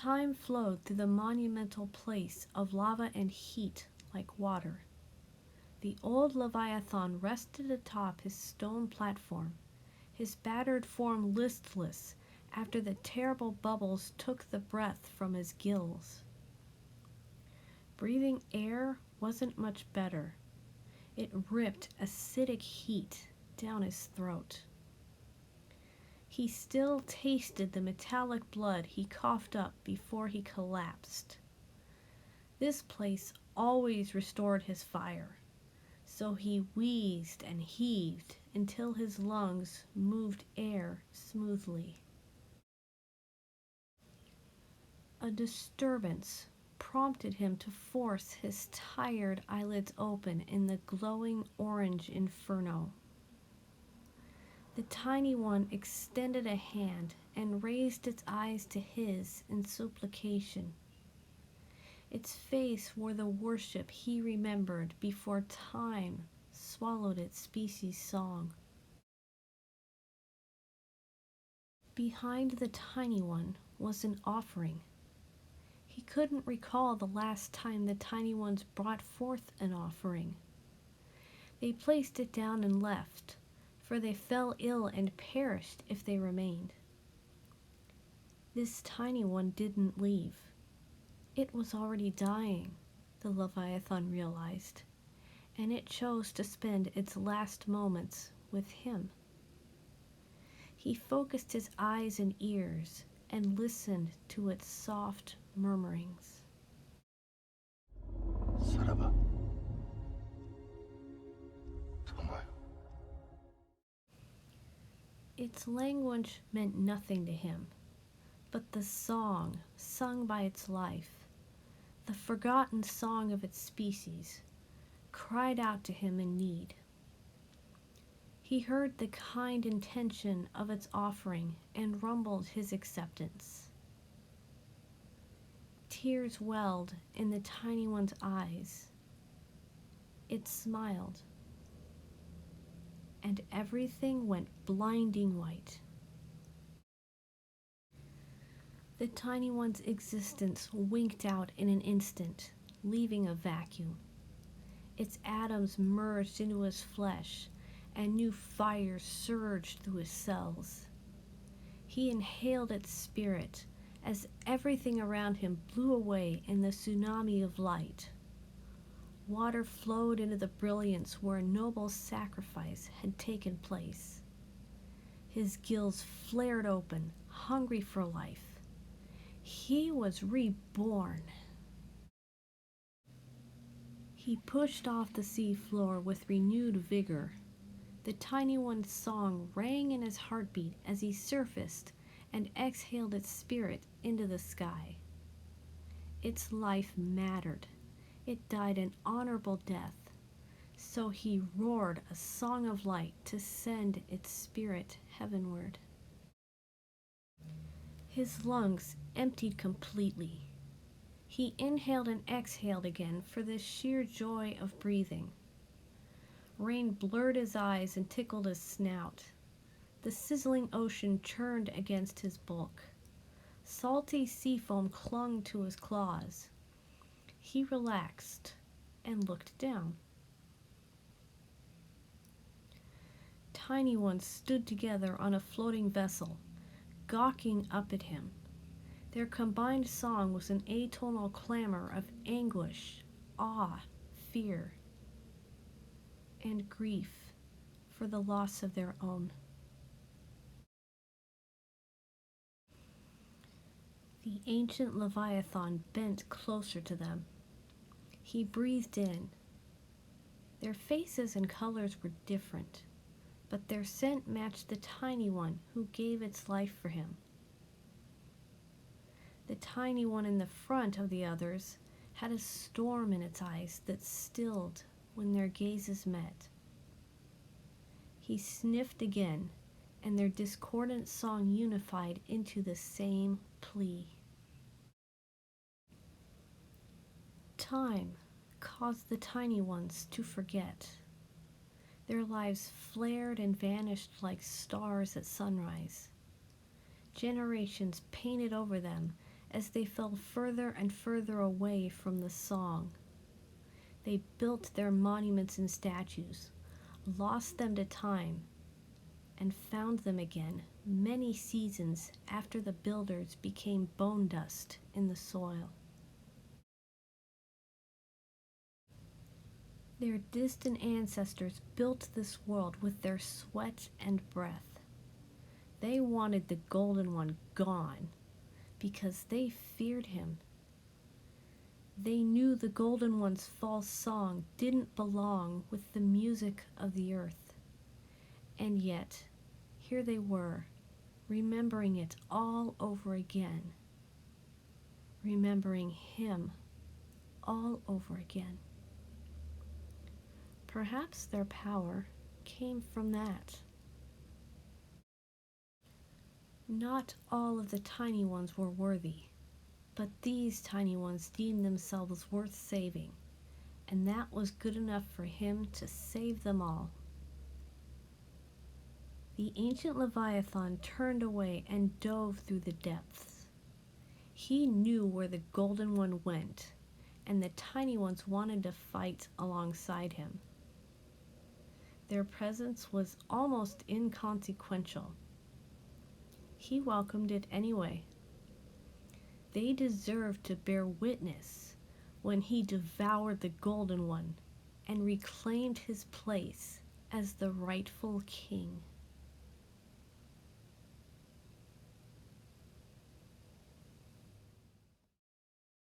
Time flowed through the monumental place of lava and heat like water. The old Leviathan rested atop his stone platform, his battered form listless after the terrible bubbles took the breath from his gills. Breathing air wasn't much better. It ripped acidic heat down his throat. He still tasted the metallic blood he coughed up before he collapsed. This place always restored his fire, so he wheezed and heaved until his lungs moved air smoothly. A disturbance prompted him to force his tired eyelids open in the glowing orange inferno. The tiny one extended a hand and raised its eyes to his in supplication. Its face wore the worship he remembered before time swallowed its species' song. Behind the tiny one was an offering. He couldn't recall the last time the tiny ones brought forth an offering. They placed it down and left, for they fell ill and perished if they remained. This tiny one didn't leave. It was already dying, the Leviathan realized, and it chose to spend its last moments with him. He focused his eyes and ears and listened to its soft murmurings. 살아봐. 정말. Its language meant nothing to him, but the song sung by its life, the forgotten song of its species, cried out to him in need. He heard the kind intention of its offering and rumbled his acceptance. Tears welled in the tiny one's eyes. It smiled, and everything went blinding white. The tiny one's existence winked out in an instant, leaving a vacuum. Its atoms merged into his flesh, and new fire surged through his cells. He inhaled its spirit as everything around him blew away in the tsunami of light. Water flowed into the brilliance where a noble sacrifice had taken place. His gills flared open, hungry for life. He was reborn. He pushed off the sea floor with renewed vigor. The tiny one's song rang in his heartbeat as he surfaced and exhaled its spirit into the sky. Its life mattered. It died an honorable death, so he roared a song of light to send its spirit heavenward. His lungs emptied completely. He inhaled and exhaled again for the sheer joy of breathing. Rain blurred his eyes and tickled his snout. The sizzling ocean churned against his bulk. Salty sea foam clung to his claws. He relaxed and looked down. Tiny ones stood together on a floating vessel, gawking up at him. Their combined song was an atonal clamor of anguish, awe, fear, and grief for the loss of their own. The ancient Leviathan bent closer to them. He breathed in. Their faces and colors were different, but their scent matched the tiny one who gave its life for him. The tiny one in the front of the others had a storm in its eyes that stilled when their gazes met. He sniffed again, and their discordant song unified into the same plea. Time caused the tiny ones to forget. Their lives flared and vanished like stars at sunrise. Generations painted over them as they fell further and further away from the song. They built their monuments and statues, lost them to time, and found them again many seasons after the builders became bone dust in the soil. Their distant ancestors built this world with their sweat and breath. They wanted the Golden One gone because they feared him. They knew the Golden One's false song didn't belong with the music of the earth. And yet, here they were, remembering it all over again. Remembering him all over again. Perhaps their power came from that. Not all of the tiny ones were worthy, but these tiny ones deemed themselves worth saving, and that was good enough for him to save them all. The ancient Leviathan turned away and dove through the depths. He knew where the Golden One went, and the tiny ones wanted to fight alongside him. Their presence was almost inconsequential. He welcomed it anyway. They deserved to bear witness when he devoured the Golden One and reclaimed his place as the rightful king.